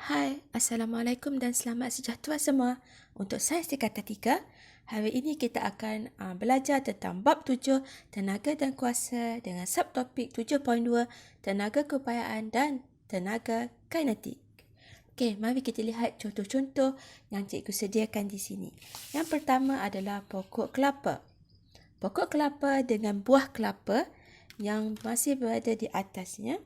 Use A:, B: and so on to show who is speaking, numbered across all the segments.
A: Hai, Assalamualaikum dan selamat sejahtera semua. Untuk sains tingkatan 3, hari ini kita akan belajar tentang bab 7, tenaga dan kuasa dengan subtopik 7.2, tenaga keupayaan dan tenaga kinetik. Okey, mari kita lihat contoh-contoh yang cikgu sediakan di sini. Yang pertama adalah pokok kelapa. Pokok kelapa dengan buah kelapa yang masih berada di atasnya.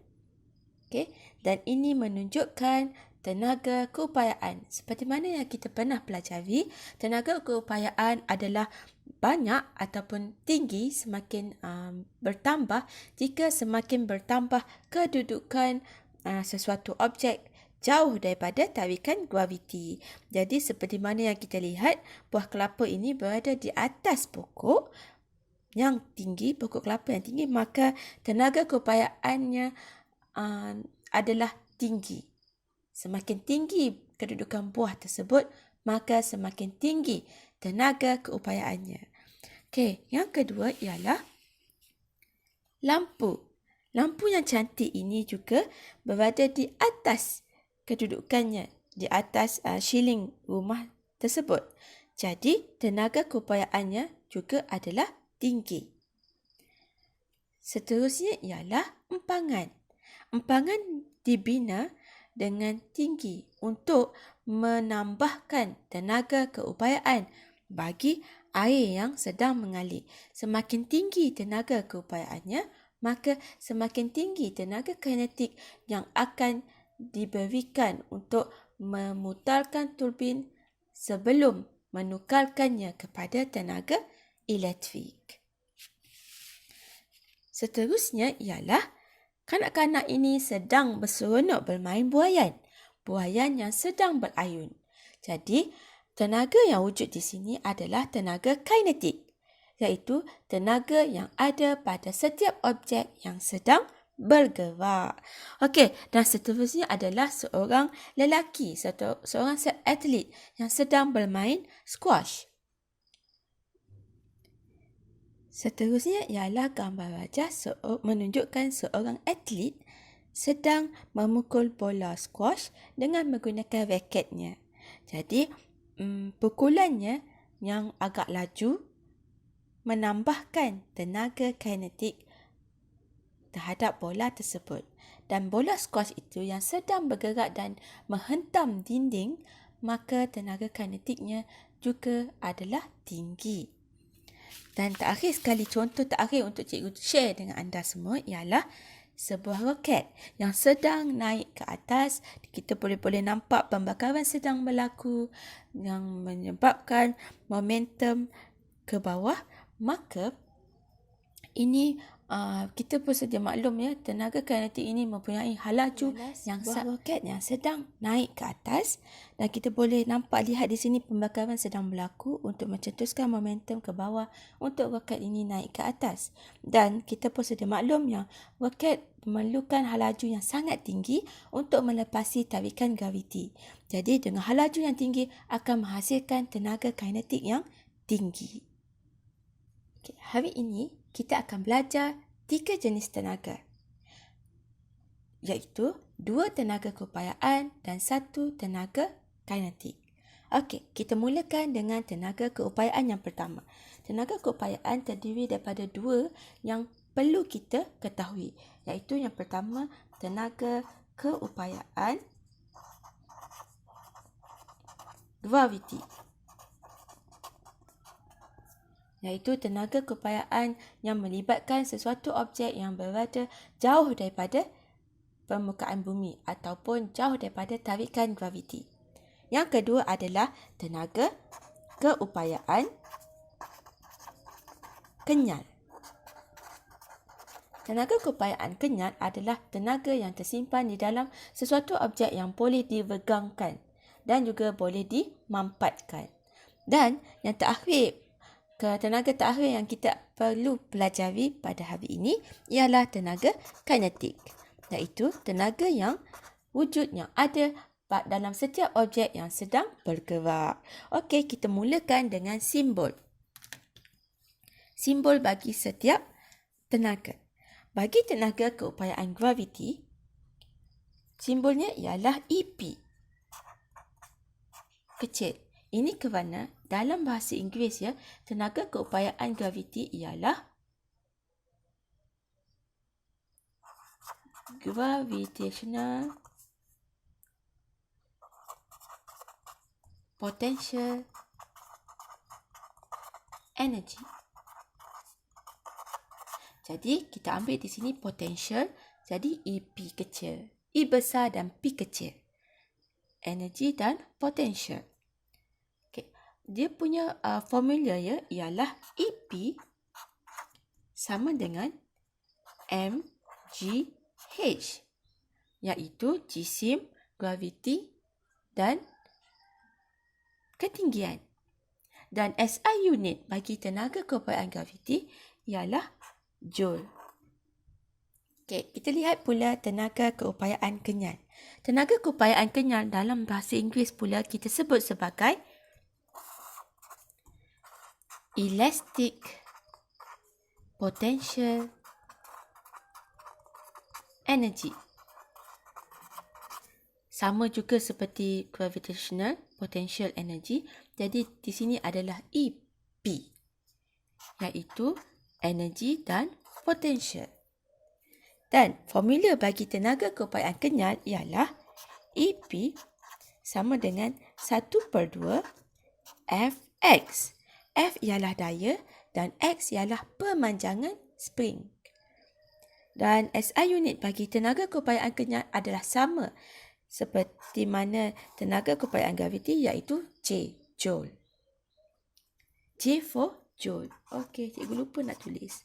A: Okey, dan ini menunjukkan tenaga keupayaan. Seperti mana yang kita pernah pelajari, tenaga keupayaan adalah banyak ataupun tinggi semakin bertambah jika semakin bertambah kedudukan sesuatu objek jauh daripada tarikan graviti. Jadi seperti mana yang kita lihat, buah kelapa ini berada di atas pokok yang tinggi, pokok kelapa yang tinggi, maka tenaga keupayaannya adalah tinggi. Semakin tinggi kedudukan buah tersebut, maka semakin tinggi tenaga keupayaannya. Okey, yang kedua ialah lampu. Lampu yang cantik ini juga berada di atas kedudukannya, di atas shieling rumah tersebut. Jadi, tenaga keupayaannya juga adalah tinggi. Seterusnya ialah empangan. Empangan dibina dengan tinggi untuk menambahkan tenaga keupayaan bagi air yang sedang mengalir. Semakin tinggi tenaga keupayaannya, maka semakin tinggi tenaga kinetik yang akan diberikan untuk memutarkan turbin sebelum menukarkannya kepada tenaga elektrik. Seterusnya ialah kanak-kanak ini sedang berseronok bermain buaian. Buaian yang sedang berayun. Jadi, tenaga yang wujud di sini adalah tenaga kinetik, iaitu tenaga yang ada pada setiap objek yang sedang bergerak. Okey, dan seterusnya adalah seorang lelaki, seorang atlet yang sedang bermain squash. Seterusnya ialah gambar wajah menunjukkan seorang atlet sedang memukul bola squash dengan menggunakan raketnya. Jadi, pukulannya yang agak laju menambahkan tenaga kinetik terhadap bola tersebut. Dan bola squash itu yang sedang bergerak dan menghentam dinding, maka tenaga kinetiknya juga adalah tinggi. Dan terakhir sekali, contoh terakhir untuk cikgu share dengan anda semua ialah sebuah roket yang sedang naik ke atas. Kita boleh nampak pembakaran sedang berlaku yang menyebabkan momentum ke bawah. Maka ini kita pun sedia maklum ya, tenaga kinetik ini mempunyai halaju yang roket yang sedang naik ke atas, dan kita boleh lihat di sini pembakaran sedang berlaku untuk mencetuskan momentum ke bawah untuk roket ini naik ke atas. Dan kita pun sedia maklum yang roket memerlukan halaju yang sangat tinggi untuk melepasi tarikan graviti. Jadi dengan halaju yang tinggi akan menghasilkan tenaga kinetik yang tinggi. Okay, hari ini kita akan belajar 3 jenis tenaga, iaitu 2 tenaga keupayaan dan 1 tenaga kinetik. Okey, kita mulakan dengan tenaga keupayaan yang pertama. Tenaga keupayaan terdiri daripada 2 yang perlu kita ketahui, iaitu yang pertama tenaga keupayaan graviti, iaitu tenaga keupayaan yang melibatkan sesuatu objek yang berada jauh daripada permukaan bumi ataupun jauh daripada tarikan graviti. Yang kedua adalah tenaga keupayaan kenyal. Tenaga keupayaan kenyal adalah tenaga yang tersimpan di dalam sesuatu objek yang boleh diregangkan dan juga boleh dimampatkan. Dan yang terakhir, tenaga terakhir yang kita perlu pelajari pada hari ini ialah tenaga kinetik, iaitu tenaga yang wujud yang ada dalam setiap objek yang sedang bergerak. Okey, kita mulakan dengan simbol. Simbol bagi setiap tenaga. Bagi tenaga keupayaan graviti, simbolnya ialah EP. kecil. Ini kerana dalam bahasa Inggeris ya, tenaga keupayaan graviti ialah gravitational potential energy. Jadi kita ambil di sini potential, jadi EP kecil. E besar dan P kecil. Energy dan potential. Okay. Dia punya formula ya ialah EP sama dengan mgh, iaitu jisim, graviti dan ketinggian. Dan SI unit bagi tenaga keupayaan graviti ialah Joule. Okey, kita lihat pula tenaga keupayaan kenyal. Tenaga keupayaan kenyal dalam bahasa Inggeris pula kita sebut sebagai elastic potential energy. Sama juga seperti gravitational potential energy. Jadi di sini adalah EP, iaitu energy dan potential. Dan formula bagi tenaga keupayaan kenyal ialah EP sama dengan 1/2 Fx. F ialah daya dan X ialah pemanjangan spring. Dan SI unit bagi tenaga keupayaan kenyal adalah sama seperti mana tenaga keupayaan graviti, iaitu J, Joule. J for Joule. Okey, cikgu lupa nak tulis.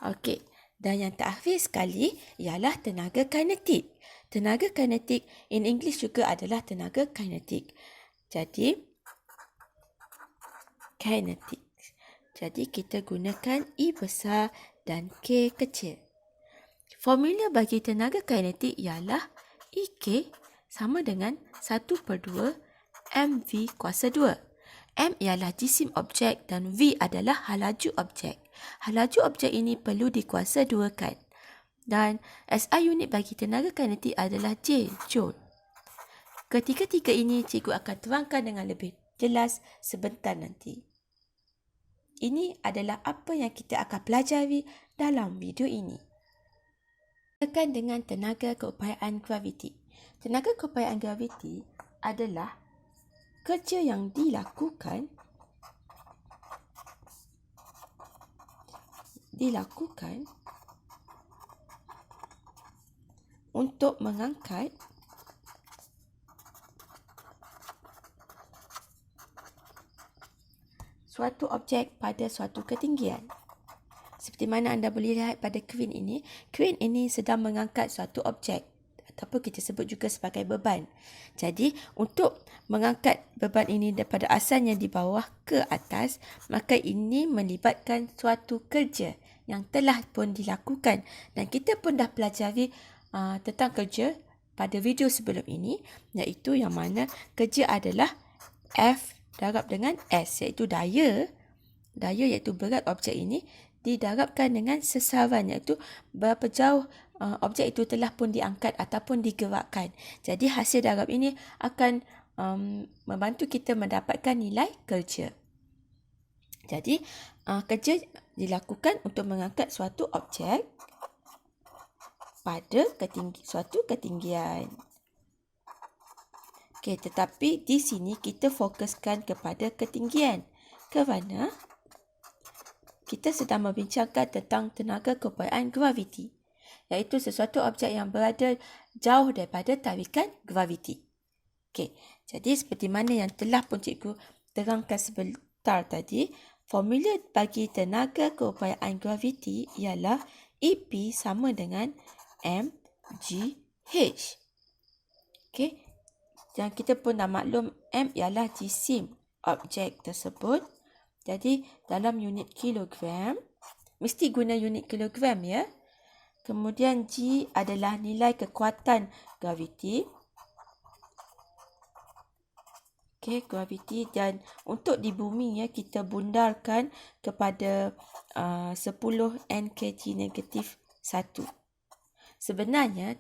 A: Okey, dan yang terakhir sekali ialah tenaga kinetik. Tenaga kinetik in English juga adalah tenaga kinetik. Jadi, kinetik. Jadi, kita gunakan E besar dan K kecil. Formula bagi tenaga kinetik ialah EK sama dengan 1/2 mv kuasa 2. M ialah jisim objek dan V adalah halaju objek. Halaju objek ini perlu dikuasa 2 kan. Dan SI unit bagi tenaga kinetik adalah J, Joule. Ketiga-tiga ini cikgu akan terangkan dengan lebih jelas sebentar nanti. Ini adalah apa yang kita akan pelajari dalam video ini. Berkaitan dengan tenaga keupayaan graviti. Tenaga keupayaan graviti adalah kerja yang dilakukan untuk mengangkat suatu objek pada suatu ketinggian. Seperti mana anda boleh lihat pada crane ini. Crane ini sedang mengangkat suatu objek ataupun kita sebut juga sebagai beban. Jadi, untuk mengangkat beban ini daripada asalnya di bawah ke atas, maka ini melibatkan suatu kerja yang telah pun dilakukan. Dan kita pun dah pelajari tentang kerja pada video sebelum ini, iaitu yang mana kerja adalah F darab dengan S, iaitu daya iaitu berat objek ini didarabkan dengan sesaran, iaitu berapa jauh objek itu telah pun diangkat ataupun digerakkan. Jadi hasil darab ini akan membantu kita mendapatkan nilai kerja. Jadi kerja dilakukan untuk mengangkat suatu objek pada suatu ketinggian. Okey, tetapi di sini kita fokuskan kepada ketinggian kerana kita sedang membincangkan tentang tenaga keupayaan graviti, iaitu sesuatu objek yang berada jauh daripada tarikan graviti. Okey, jadi seperti mana yang telah pun cikgu terangkan sebentar tadi, formula bagi tenaga keupayaan graviti ialah EP sama dengan mgh. Okey, dan kita pun dah maklum M ialah jisim objek tersebut. Jadi dalam unit kilogram, mesti guna unit kilogram ya. Kemudian G adalah nilai kekuatan graviti. Okey, graviti, dan untuk di bumi ya, kita bundarkan kepada 10 nkg negatif 1. sebenarnya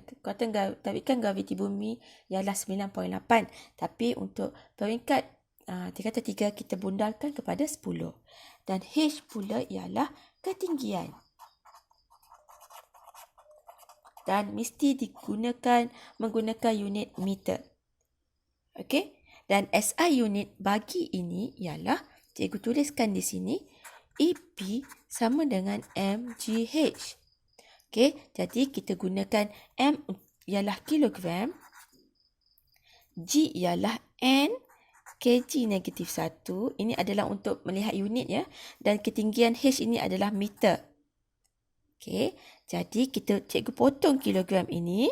A: kekuatan tarikan graviti bumi ialah 9.8, tapi untuk peringkat tingkatan 3 kita bundalkan kepada 10. Dan H pula ialah ketinggian. Dan mesti menggunakan unit meter. Okey? Dan SI unit bagi ini ialah, cikgu tuliskan di sini, EP sama dengan mgh. Okey, jadi kita gunakan M ialah kilogram, G ialah N, kg negatif 1. Ini adalah untuk melihat unit ya. Dan ketinggian H ini adalah meter. Okey, jadi cikgu potong kilogram ini.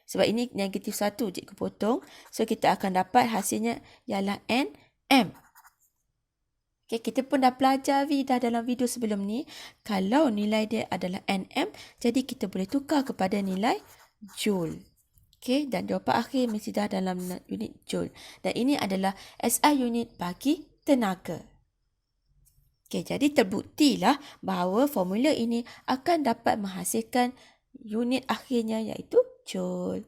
A: Sebab ini negatif 1, cikgu potong. So, kita akan dapat hasilnya ialah Nm. Okay, kita pun dah pelajari dalam video sebelum ni. Kalau nilai dia adalah Nm, jadi kita boleh tukar kepada nilai Joule. Okay, dan jawapan akhir mesti dah dalam unit Joule. Dan ini adalah SI unit bagi tenaga. Okay, jadi terbuktilah bahawa formula ini akan dapat menghasilkan unit akhirnya iaitu Joule.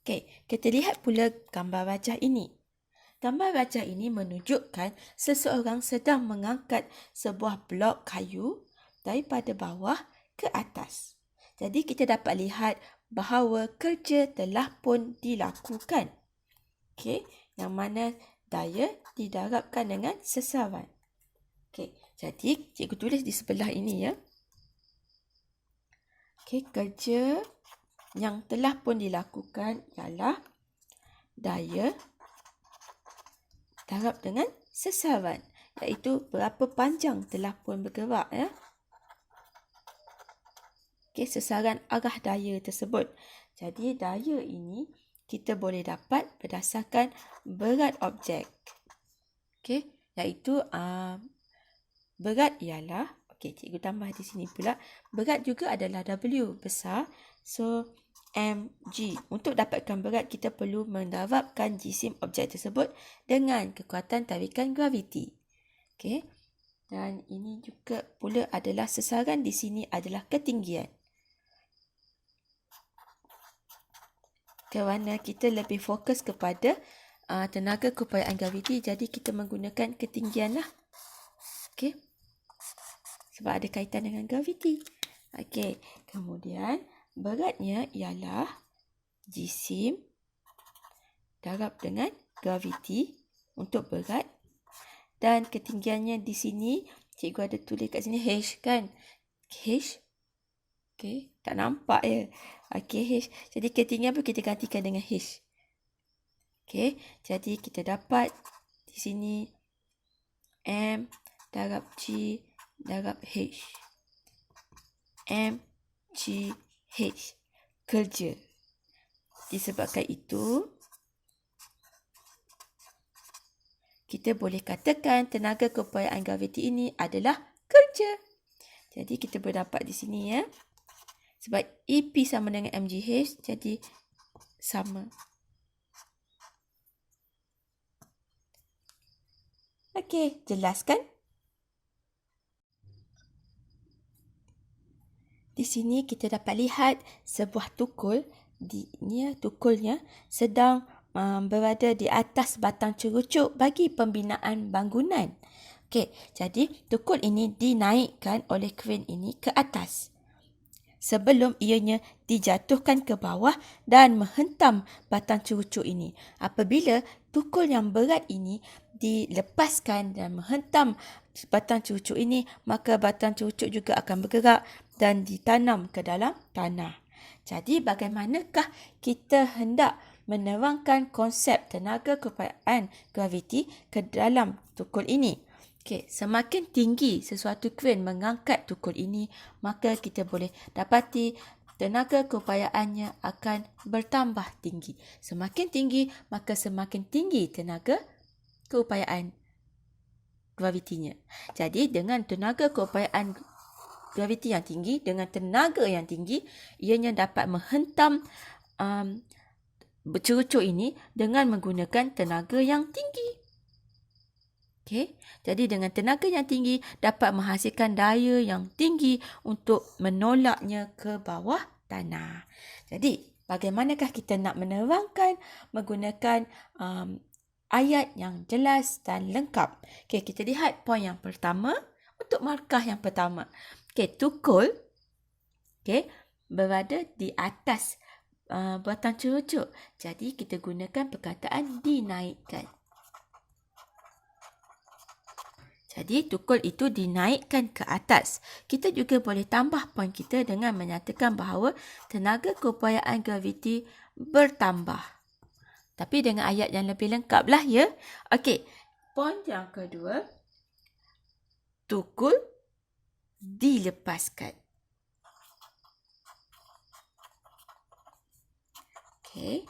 A: Okay, kita lihat pula gambar rajah ini. Gambar rajah ini menunjukkan seseorang sedang mengangkat sebuah blok kayu daripada bawah ke atas. Jadi kita dapat lihat bahawa kerja telah pun dilakukan. Okey, yang mana daya didarabkan dengan sesaran. Okey, jadi cikgu tulis di sebelah ini ya. Okey, kerja yang telah pun dilakukan ialah daya darab dengan sesaran, iaitu berapa panjang telah pun bergerak ya. Okey, sesaran arah daya tersebut. Jadi daya ini kita boleh dapat berdasarkan berat objek. Okey, iaitu berat ialah, okey, cikgu tambah di sini pula, berat juga adalah W besar. So mg. Untuk dapatkan berat, kita perlu mendarabkan jisim objek tersebut dengan kekuatan tarikan graviti. Okey. Dan ini juga pula adalah sesaran di sini adalah ketinggian. Kerana kita lebih fokus kepada tenaga keupayaan graviti, jadi kita menggunakan ketinggian lah. Okey. Sebab ada kaitan dengan graviti. Okey. Kemudian beratnya ialah jisim darab dengan graviti untuk berat, dan ketinggiannya di sini cikgu ada tulis kat sini H kan. H. Okey, tak nampak ya. Okey, H. Jadi ketinggian pun kita gantikan dengan H. Okey, jadi kita dapat di sini M darab G darab H. M G H, kerja. Disebabkan itu, kita boleh katakan tenaga keupayaan graviti ini adalah kerja. Jadi kita berdapat di sini ya. Sebab EP sama dengan mgh, jadi sama. Okey, jelas kan? Di sini kita dapat lihat sebuah tukul. Tukulnya sedang berada di atas batang cerucuk bagi pembinaan bangunan. Okey, jadi tukul ini dinaikkan oleh kren ini ke atas sebelum ianya dijatuhkan ke bawah dan menghentam batang cerucuk ini. Apabila tukul yang berat ini dilepaskan dan menghentam batang cerucuk ini, maka batang cerucuk juga akan bergerak dan ditanam ke dalam tanah. Jadi bagaimanakah kita hendak menerangkan konsep tenaga keupayaan graviti ke dalam tukul ini? Okey, semakin tinggi sesuatu kren mengangkat tukul ini, maka kita boleh dapati tenaga keupayaannya akan bertambah tinggi. Semakin tinggi, maka semakin tinggi tenaga keupayaan gravitinya. Jadi dengan tenaga keupayaan graviti yang tinggi, dengan tenaga yang tinggi, ianya dapat menghentam cerucuk ini dengan menggunakan tenaga yang tinggi. Okey. Jadi dengan tenaga yang tinggi dapat menghasilkan daya yang tinggi untuk menolaknya ke bawah tanah. Jadi, bagaimanakah kita nak menerangkan menggunakan ayat yang jelas dan lengkap? Okey, kita lihat poin yang pertama untuk markah yang pertama. Okey, tukul berada di atas batang cerucuk. Jadi, kita gunakan perkataan dinaikkan. Jadi, tukul itu dinaikkan ke atas. Kita juga boleh tambah poin kita dengan menyatakan bahawa tenaga keupayaan graviti bertambah. Tapi dengan ayat yang lebih lengkap lah ya. Okey, poin yang kedua. Tukul dilepaskan. Okey,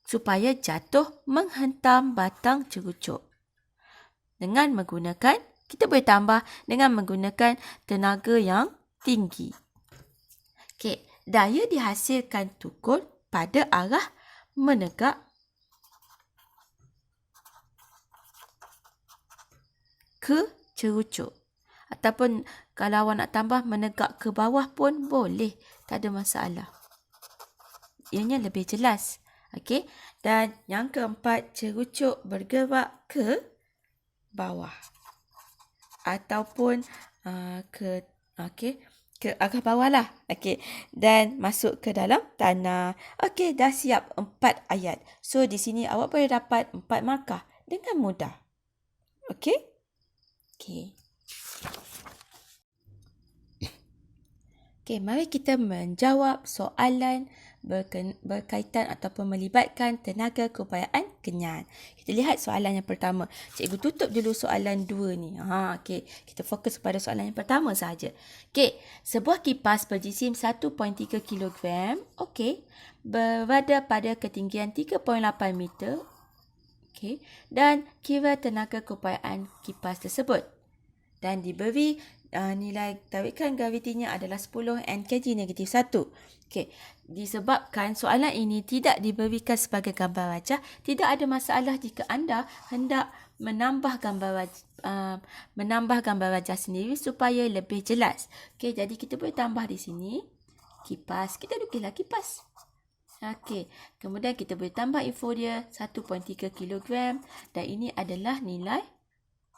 A: supaya jatuh menghentam batang cerucuk. Dengan menggunakan, kita boleh tambah dengan menggunakan tenaga yang tinggi. Okey, daya dihasilkan tukul pada arah menegak ke cerucuk. Ataupun kalau awak nak tambah menegak ke bawah pun boleh. Tak ada masalah. Ianya lebih jelas. Okey, dan yang keempat, cerucuk bergerak ke bawah ataupun ke arah bawah lah. Okey, dan masuk ke dalam tanah. Okey, dah siap 4 ayat. So di sini awak boleh dapat 4 markah dengan mudah. Okey? Okey. Okey, mari kita menjawab soalan berkaitan ataupun melibatkan tenaga keupayaan kenyan. Kita lihat soalan yang pertama. Cikgu tutup dulu soalan 2 ni. Okey, kita fokus pada soalan yang pertama sahaja. Okey, sebuah kipas berjisim 1.3 kg, okey, berada pada ketinggian 3.8 meter. Okey, dan kira tenaga keupayaan kipas tersebut. Dan diberi nilai tarikan gravitinya adalah 10 Nkg-1. Okey, disebabkan soalan ini tidak diberikan sebagai gambar wajah, tidak ada masalah jika anda hendak menambah gambar wajah sendiri supaya lebih jelas. Okey, jadi kita boleh tambah di sini kipas. Kita lukislah kipas. Okey, kemudian kita boleh tambah info dia 1.3 kg dan ini adalah nilai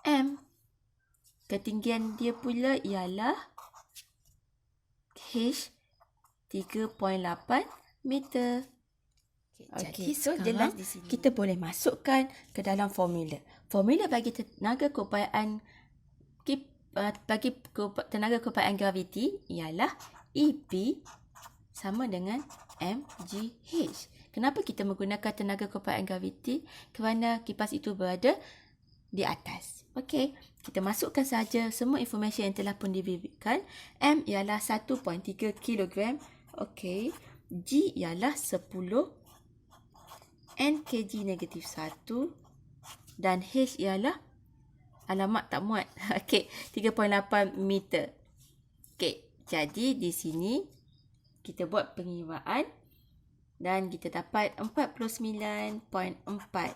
A: M. Ketinggian dia pula ialah H 3.8 meter. Okey, so jelas di sini. Kita boleh masukkan ke dalam formula. Formula bagi tenaga keupayaan graviti ialah EP sama dengan mgh. Kenapa kita menggunakan tenaga keupayaan graviti? Kerana kipas itu berada di atas. Okey, kita masukkan saja semua informasi yang telah pun diberikan. M ialah 1.3 kg. Okey, G ialah 10 Nkg-1 dan H ialah, alamak tak muat. Okey, 3.8 meter. Okey, jadi di sini kita buat pengiraan dan kita dapat 49.4.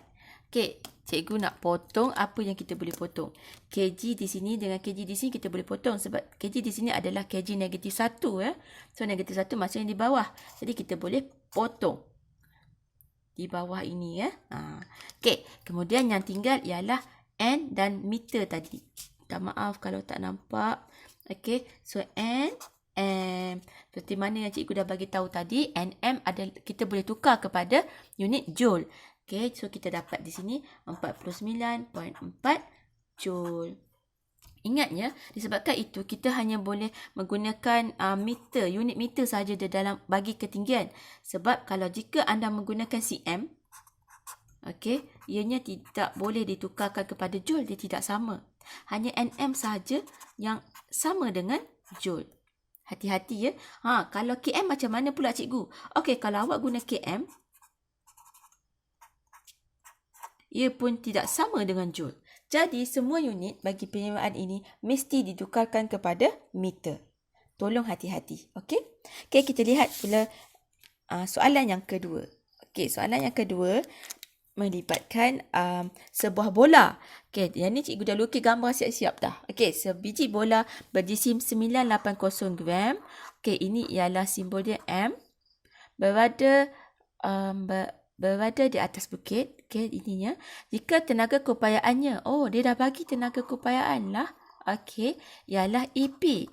A: Okey, cikgu nak potong apa yang kita boleh potong. Kg di sini dengan kg di sini kita boleh potong sebab kg di sini adalah kg-1 ya. So -1 maksudnya di bawah. Jadi kita boleh potong di bawah ini ya. Okey, kemudian yang tinggal ialah N dan meter tadi. Minta maaf kalau tak nampak. Okey, so N M. Seperti mana yang cikgu dah bagi tahu tadi, Nm adalah kita boleh tukar kepada unit joule. Okey, so kita dapat di sini 49.4 joule. Ingat ya, disebabkan itu kita hanya boleh menggunakan meter, unit meter sahaja dalam bagi ketinggian. Sebab kalau jika anda menggunakan cm, okey, ianya tidak boleh ditukarkan kepada joule, dia tidak sama. Hanya nm sahaja yang sama dengan joule. Hati-hati ya. Kalau km macam mana pula cikgu? Okey, kalau awak guna km, ia pun tidak sama dengan joule. Jadi, semua unit bagi penyewaan ini mesti ditukarkan kepada meter. Tolong hati-hati. Okey? Okey, kita lihat pula soalan yang kedua. Okey, soalan yang kedua. melibatkan sebuah bola. Okey, yang ni cikgu dah lukis gambar siap-siap dah. Okey, sebiji bola berjisim 980 gram. Okey, ini ialah simbol dia M. Berada di atas bukit. Okey, ininya. Jika tenaga keupayaannya, dia dah bagi tenaga keupayaan lah. Okey, ialah EP.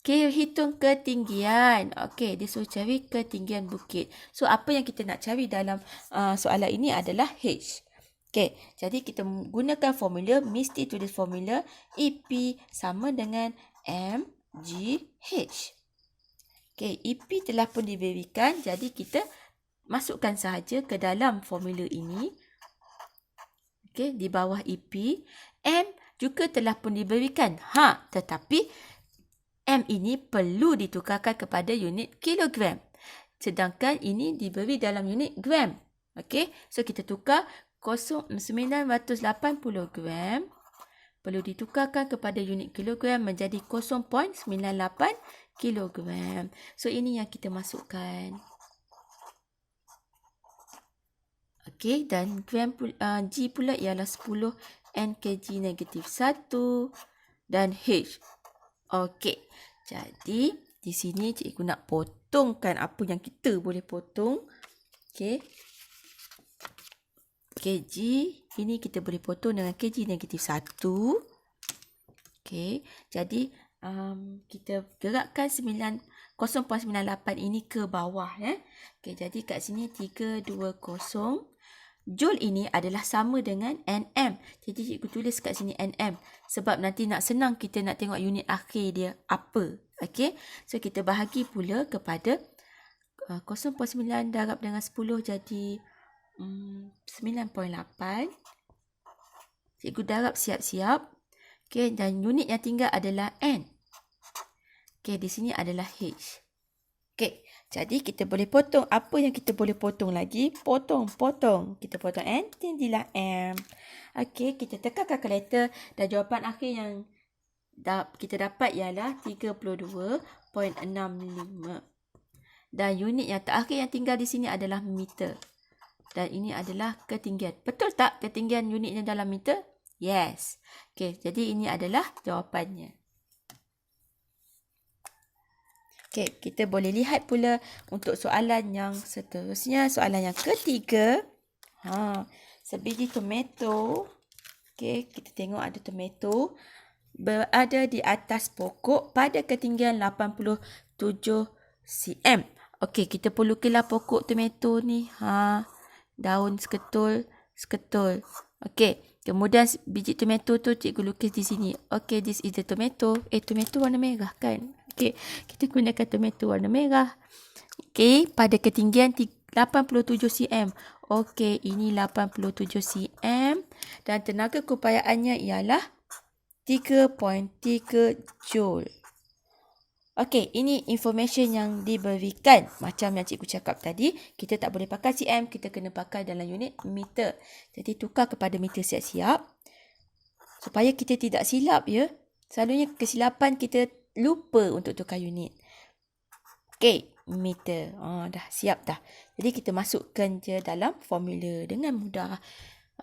A: Okey, hitung ketinggian. Okey, dia suruh cari ketinggian bukit. So, apa yang kita nak cari dalam soalan ini adalah H. Okey, jadi kita gunakan formula, mesti tulis formula EP sama dengan MGH. Okey, EP telah pun diberikan, jadi kita masukkan sahaja ke dalam formula ini. Okey, di bawah EP. M juga telah pun diberikan. Tetapi M ini perlu ditukarkan kepada unit kilogram. Sedangkan ini diberi dalam unit gram. Okey, so kita tukar 980 gram perlu ditukarkan kepada unit kilogram menjadi 0.98 kilogram. So ini yang kita masukkan. Okey, dan gram G pula ialah 10 Nkg negatif 1 dan H. Okey, jadi di sini cikgu nak potongkan apa yang kita boleh potong. Okey. Kg ini kita boleh potong dengan Kg negatif 1. Okey, jadi kita gerakkan 0.98 ini ke bawah. Okey, jadi kat sini 320. Joule ini adalah sama dengan Nm. Jadi cikgu tulis kat sini Nm. Sebab nanti nak senang kita nak tengok unit akhir dia apa. Okey. So kita bahagi pula kepada 0.9 darab dengan 10 jadi 9.8. Cikgu darab siap-siap. Okey, dan unit yang tinggal adalah N. Okey, di sini adalah H. Okey, jadi kita boleh potong apa yang kita boleh potong lagi. Potong. Kita potong N, jadilah M. Okey, kita tekan kalkulator dan jawapan akhir yang kita dapat ialah 32.65. Dan unit yang terakhir yang tinggal di sini adalah meter. Dan ini adalah ketinggian. Betul tak ketinggian unitnya dalam meter? Yes. Okey, jadi ini adalah jawapannya. Okey, kita boleh lihat pula untuk soalan yang seterusnya. Soalan yang ketiga. Sebiji tomato. Okey, kita tengok ada tomato berada di atas pokok pada ketinggian 87 cm. Okey, kita perlukanlah pokok tomato ni. Daun seketul. Okey, kemudian biji tomato tu cikgu lukis di sini. Okey, this is the tomato. Tomato warna merah kan? Okey, kita gunakan tomato warna merah. Okey, pada ketinggian 87 cm. Okey, ini 87 cm. Dan tenaga keupayaannya ialah 3.3 joule. Okey, ini information yang diberikan. Macam yang cikgu cakap tadi, kita tak boleh pakai cm, kita kena pakai dalam unit meter. Jadi tukar kepada meter siap-siap. Supaya kita tidak silap ya. Selalunya kesilapan kita lupa untuk tukar unit. Okey, meter. Dah siap dah. Jadi kita masukkan je dalam formula dengan mudah.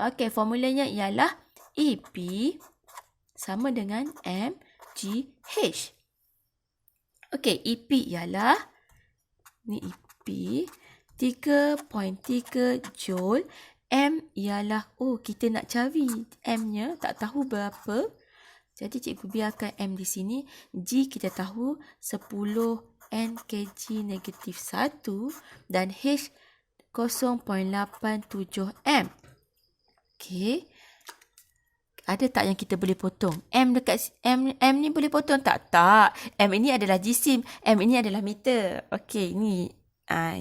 A: Okey, formulanya ialah EP sama dengan MGH. Okey, EP ialah ni EP 3.3 joule. M ialah kita nak cari M-nya, tak tahu berapa. Jadi cikgu biarkan M di sini. G kita tahu 10 Nkg negatif 1 dan H 0.87 M. Okey. Ada tak yang kita boleh potong? M dekat M ni boleh potong tak? Tak. M ini adalah jisim. M ini adalah meter. Okey, ni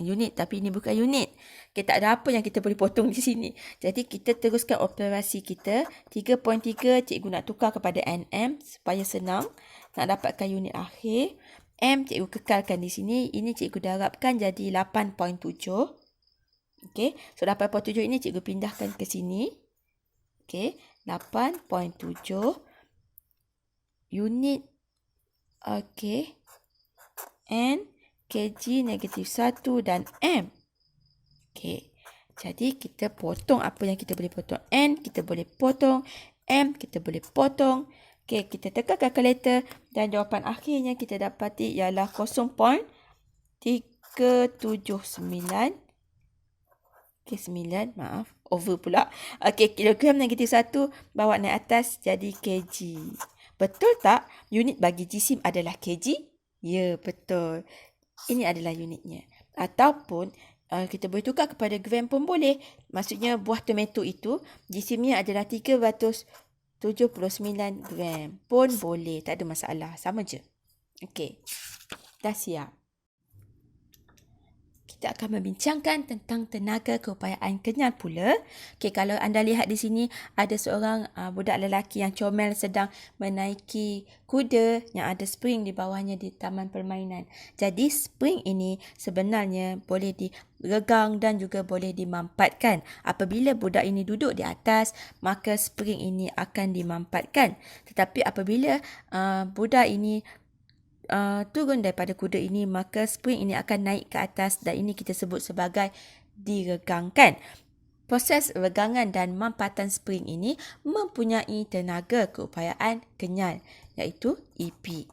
A: unit tapi ini bukan unit. Okay, tak ada apa yang kita boleh potong di sini. Jadi kita teruskan operasi kita. 3.3 cikgu nak tukar kepada Nm supaya senang nak dapatkan unit akhir. M cikgu kekalkan di sini. Ini cikgu darabkan jadi 8.7. Okey, so 8.7 ini cikgu pindahkan ke sini. Okey, 8.7 unit. Okey, N, Kg negatif 1 dan M. Okey, Jadi kita potong apa yang kita boleh potong. N kita boleh potong. M kita boleh potong. Okey, kita tekan kalkulator dan jawapan akhirnya kita dapati ialah 0.379. Okey, 9, maaf. Over pula. Okey, kilogram negatif 1 bawa naik atas jadi kg. Betul tak? Unit bagi jisim adalah kg? Ya, betul. Ini adalah unitnya. Ataupun kita boleh tukar kepada gram pun boleh. Maksudnya buah tomato itu jisimnya adalah 379 gram. Pun boleh. Tak ada masalah. Sama je. Okey. Dah siap. Kita akan membincangkan tentang tenaga keupayaan kenyal pula. Okey, kalau anda lihat di sini ada seorang budak lelaki yang comel sedang menaiki kuda yang ada spring di bawahnya di taman permainan. Jadi spring ini sebenarnya boleh diregang dan juga boleh dimampatkan. Apabila budak ini duduk di atas, maka spring ini akan dimampatkan. Tetapi apabila budak ini turun daripada kuda ini, maka spring ini akan naik ke atas dan ini kita sebut sebagai diregangkan. Proses regangan dan mampatan spring ini mempunyai tenaga keupayaan kenyal iaitu EP.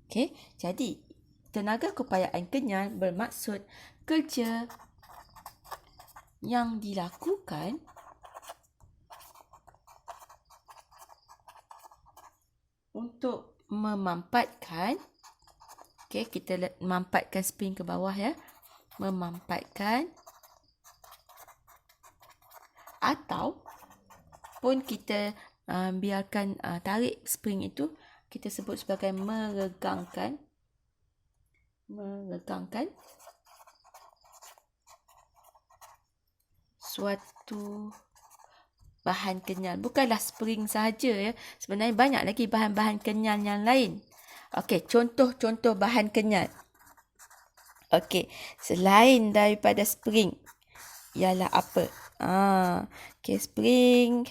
A: Okey, jadi tenaga keupayaan kenyal bermaksud kerja yang dilakukan untuk memampatkan, okey, kita mampatkan spring ke bawah ya. Memampatkan atau pun kita biarkan tarik spring itu, kita sebut sebagai meregangkan. Meregangkan suatu bahan kenyal. Bukanlah spring sahaja ya. Sebenarnya banyak lagi bahan-bahan kenyal yang lain. Okey, contoh-contoh bahan kenyal. Okey, selain daripada spring, ialah apa? Okey, spring.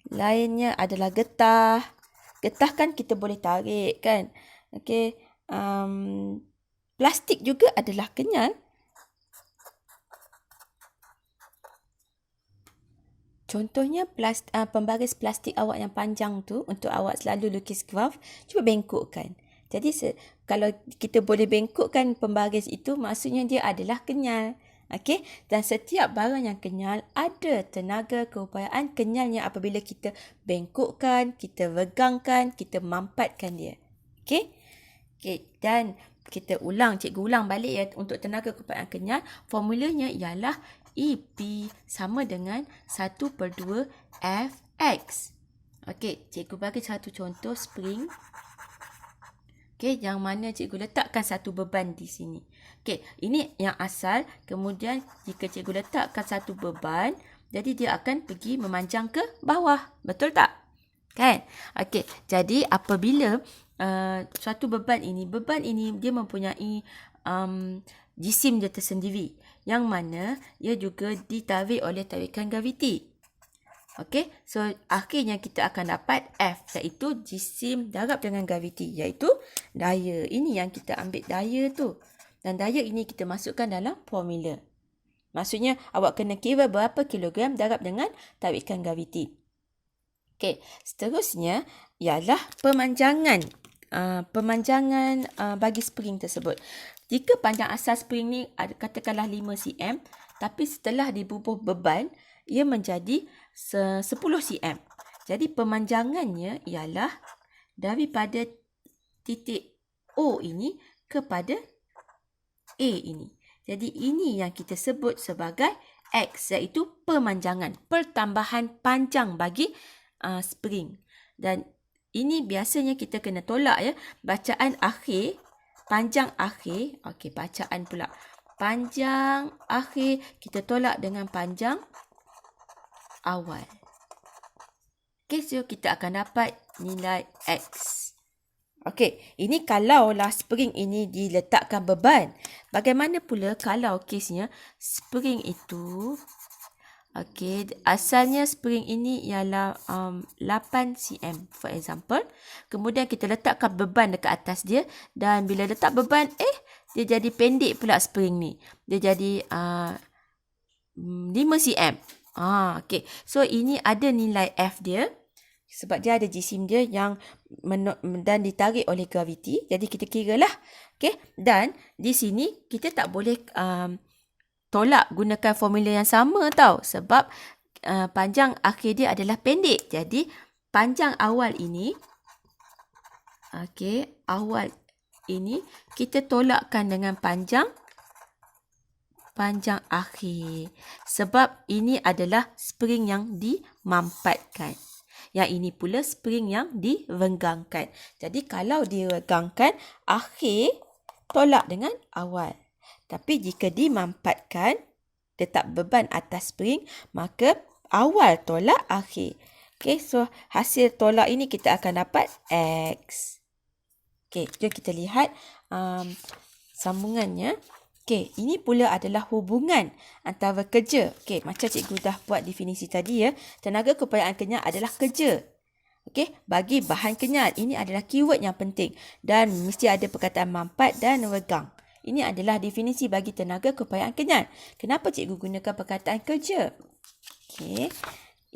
A: Lainnya adalah getah. Getah kan kita boleh tarik kan? Okey, plastik juga adalah kenyal. Contohnya pembaris plastik awak yang panjang tu untuk awak selalu lukis graf, cuba bengkokkan. Jadi kalau kita boleh bengkokkan pembaris itu, maksudnya dia adalah kenyal. Okey, dan setiap barang yang kenyal ada tenaga keupayaan kenyalnya apabila kita bengkokkan, kita regangkan, kita mampatkan dia. Okey? Okey, dan kita cikgu ulang balik ya untuk tenaga keupayaan kenyal, formulanya ialah EP sama dengan 1/2 Fx. Okey, cikgu bagi satu contoh spring. Okey, yang mana cikgu letakkan satu beban di sini. Okey, ini yang asal. Kemudian jika cikgu letakkan satu beban, jadi dia akan pergi memanjang ke bawah. Betul tak? Kan? Okey, jadi apabila suatu beban ini dia mempunyai jisim dia tersendiri, yang mana ia juga ditarik oleh tarikan graviti. Okey, so akhirnya kita akan dapat F, iaitu jisim darab dengan graviti, iaitu daya. Ini yang kita ambil daya tu. Dan daya ini kita masukkan dalam formula. Maksudnya awak kena kira berapa kilogram darab dengan tarikan graviti. Okey, seterusnya ialah pemanjangan. Pemanjangan bagi spring tersebut. Jika panjang asal spring ni katakanlah 5 cm, tapi setelah dibubuh beban, ia menjadi 10 cm. Jadi pemanjangannya ialah daripada titik O ini kepada A ini. Jadi ini yang kita sebut sebagai X, iaitu pemanjangan, pertambahan panjang bagi spring. Dan ini biasanya kita kena tolak ya. Bacaan akhir, panjang akhir. Okey, bacaan pula. Panjang akhir kita tolak dengan panjang awal. Okey, so kita akan dapat nilai X. Okey, ini kalaulah spring ini diletakkan beban. Bagaimana pula kalau kesnya spring itu, okey, asalnya spring ini ialah 8 cm for example. Kemudian kita letakkan beban dekat atas dia, dan bila letak beban dia jadi pendek pula spring ni. Dia jadi 5 cm. Okey. So ini ada nilai F dia sebab dia ada jisim dia yang dan ditarik oleh graviti. Jadi kita kira lah. Okey. Dan di sini kita tak boleh tolak gunakan formula yang sama tau. Sebab panjang akhir dia adalah pendek. Jadi panjang awal ini, awal ini kita tolakkan dengan panjang akhir. Sebab ini adalah spring yang dimampatkan. Yang ini pula spring yang direnggangkan. Jadi kalau direnggangkan, akhir tolak dengan awal. Tapi jika dimampatkan, letak beban atas spring, maka awal tolak akhir. Okay, so hasil tolak ini kita akan dapat X. Okay, jom kita lihat sambungannya. Okey, ini pula adalah hubungan antara kerja. Okey, macam cikgu dah buat definisi tadi ya. Tenaga keupayaan kenyal adalah kerja. Okey, bagi bahan kenyal. Ini adalah keyword yang penting. Dan mesti ada perkataan mampat dan regang. Ini adalah definisi bagi tenaga keupayaan kenyal. Kenapa cikgu gunakan perkataan kerja? Okey,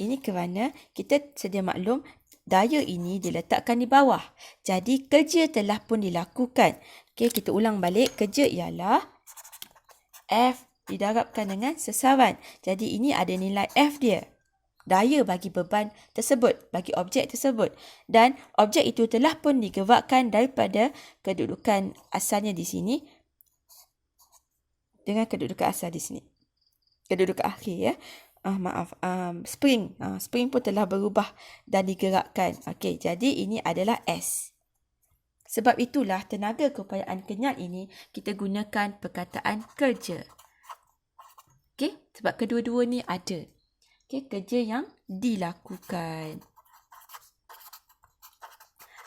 A: ini kerana kita sedia maklum daya ini diletakkan di bawah. Jadi, kerja telah pun dilakukan. Okey, kita ulang balik. Kerja ialah F didarabkan dengan sesaran. Jadi ini ada nilai F dia. Daya bagi beban tersebut, bagi objek tersebut. Dan objek itu telah pun digerakkan daripada kedudukan asalnya di sini dengan kedudukan asal di sini. Kedudukan akhir ya. Spring. Spring pun telah berubah dan digerakkan. Okey, jadi ini adalah S. Sebab itulah tenaga keupayaan kenyal ini kita gunakan perkataan kerja. Okey, sebab kedua-dua ni ada. Okey, kerja yang dilakukan.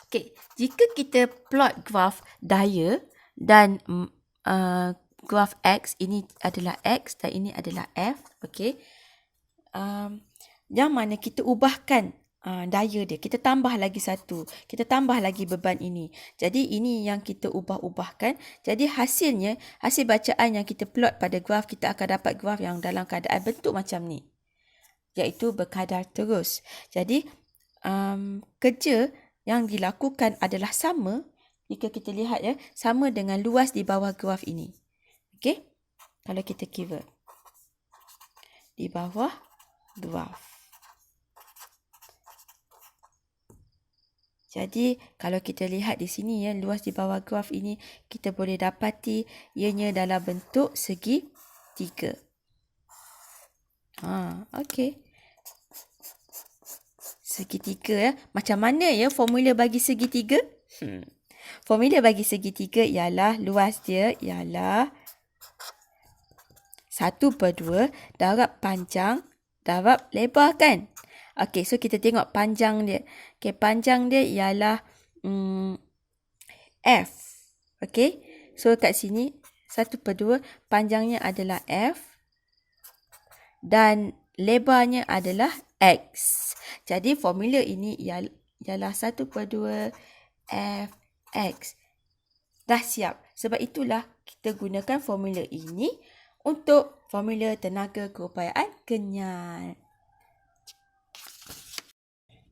A: Okey, jika kita plot graf daya dan graf X, ini adalah X dan ini adalah F. Okey. Yang mana kita ubahkan daya dia. Kita tambah lagi satu. Kita tambah lagi beban ini. Jadi ini yang kita ubah-ubahkan. Jadi hasilnya, hasil bacaan yang kita plot pada graf, kita akan dapat graf yang dalam keadaan bentuk macam ni. Iaitu berkadar terus. Jadi kerja yang dilakukan adalah sama. Jika kita lihat ya, sama dengan luas di bawah graf ini. Okey? Kalau kita kira. Di bawah graf. Jadi, kalau kita lihat di sini ya, luas di bawah graf ini, kita boleh dapati ianya dalam bentuk segitiga. Okey. Segitiga ya. Macam mana ya formula bagi segitiga? Formula bagi segitiga ialah luas dia ialah 1/2 darab panjang darab lebar kan? Okey, so kita tengok panjang dia. Okey, panjang dia ialah F. Okey, so kat sini 1/2 panjangnya adalah F dan lebarnya adalah X. Jadi formula ini ialah 1/2 Fx. Dah siap. Sebab itulah kita gunakan formula ini untuk formula tenaga keupayaan kenyal.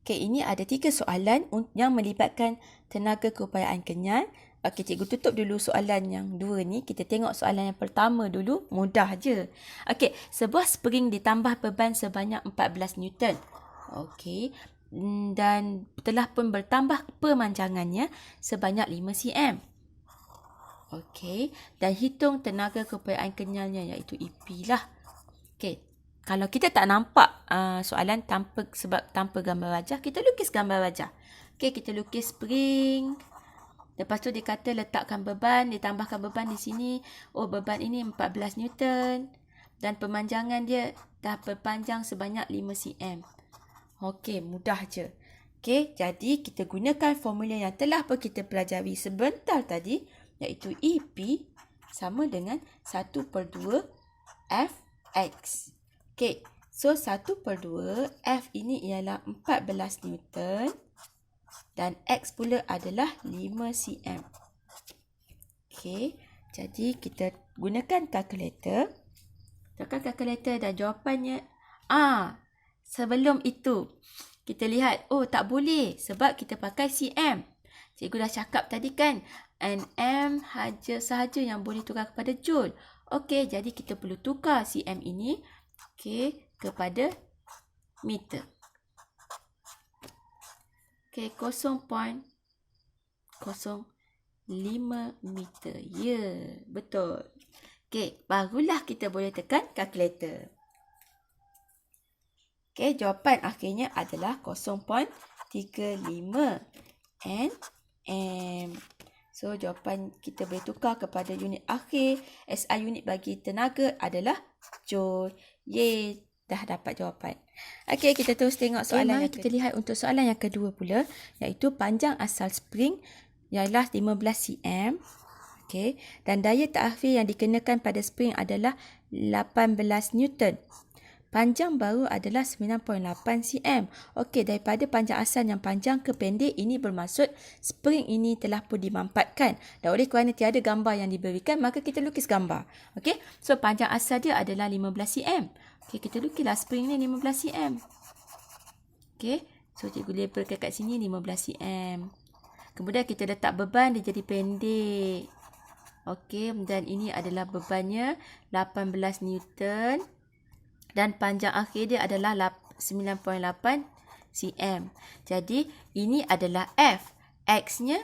A: Okey, ini ada 3 soalan yang melibatkan tenaga keupayaan kenyal. Okey, cikgu tutup dulu soalan yang 2 ni. Kita tengok soalan yang pertama dulu. Mudah je. Okey, sebuah spring ditambah beban sebanyak 14 Newton. Okey, dan telah pun bertambah pemanjangannya sebanyak 5 cm. Okey, dan hitung tenaga keupayaan kenyalnya iaitu EP lah. Okey. Kalau kita tak nampak soalan tanpa gambar wajah, kita lukis gambar wajah. Okey, kita lukis spring. Lepas tu dia kata letakkan beban, ditambahkan beban di sini. Oh, beban ini 14 Newton. Dan pemanjangan dia dah berpanjang sebanyak 5 cm. Okey, mudah je. Okey, jadi kita gunakan formula yang telah pun kita pelajari sebentar tadi, iaitu EP sama dengan 1/2 Fx. Okey, so 1/2 F ini ialah 14 Newton dan X pula adalah 5 cm. Okey, jadi kita gunakan kalkulator. Tekan kalkulator dan jawapannya. Sebelum itu, kita lihat, tak boleh sebab kita pakai cm. Cikgu dah cakap tadi kan, nm sahaja yang boleh tukar kepada joule. Okey, jadi kita perlu tukar cm ini kepada meter. Okey, 0.05 meter. Ya, betul. Okey, barulah kita boleh tekan kalkulator. Okey, jawapan akhirnya adalah 0.35 nm. So, jawapan kita boleh tukar kepada unit akhir. SI unit bagi tenaga adalah joule. Yeay, dah dapat jawapan. Okey, kita terus tengok soalan yang kita lihat untuk soalan yang kedua pula, iaitu panjang asal spring ialah 15 cm. Okey, dan daya takhir yang dikenakan pada spring adalah 18 Newton. Panjang baru adalah 9.8 cm. Okey, daripada panjang asal yang panjang ke pendek, ini bermaksud spring ini telah pun dimampatkan. Dan oleh kerana tiada gambar yang diberikan, maka kita lukis gambar. Okey, so panjang asal dia adalah 15 cm. Okey, kita lukislah spring ni 15 cm. Okey, so cikgu labelkan kat sini 15 cm. Kemudian kita letak beban, dia jadi pendek. Okey, dan ini adalah bebannya 18 Newton. Dan panjang akhir dia adalah 9.8 cm. Jadi, ini adalah F. X-nya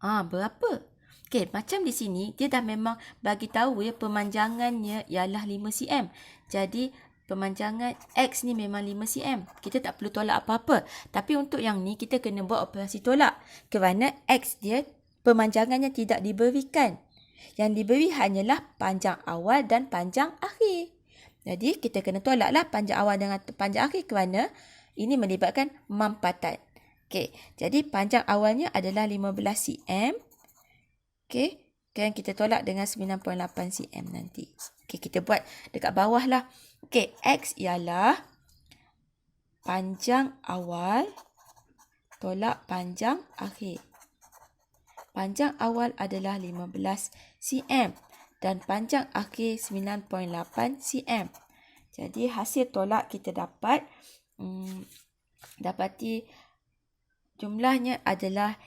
A: berapa? Okey, macam di sini, dia dah memang bagi tahu pemanjangannya ialah 5 cm. Jadi, pemanjangan X ni memang 5 cm. Kita tak perlu tolak apa-apa. Tapi untuk yang ni, kita kena buat operasi tolak. Kerana X dia, pemanjangannya tidak diberikan. Yang diberi hanyalah panjang awal dan panjang akhir. Jadi, kita kena tolaklah panjang awal dengan panjang akhir kerana ini melibatkan mampatan. Okey, jadi panjang awalnya adalah 15 cm. Okey, kan kita tolak dengan 9.8 cm nanti. Okey, kita buat dekat bawah lah. Okey, X ialah panjang awal tolak panjang akhir. Panjang awal adalah 15 cm. Dan panjang akhir 9.8 cm. Jadi hasil tolak kita dapati jumlahnya adalah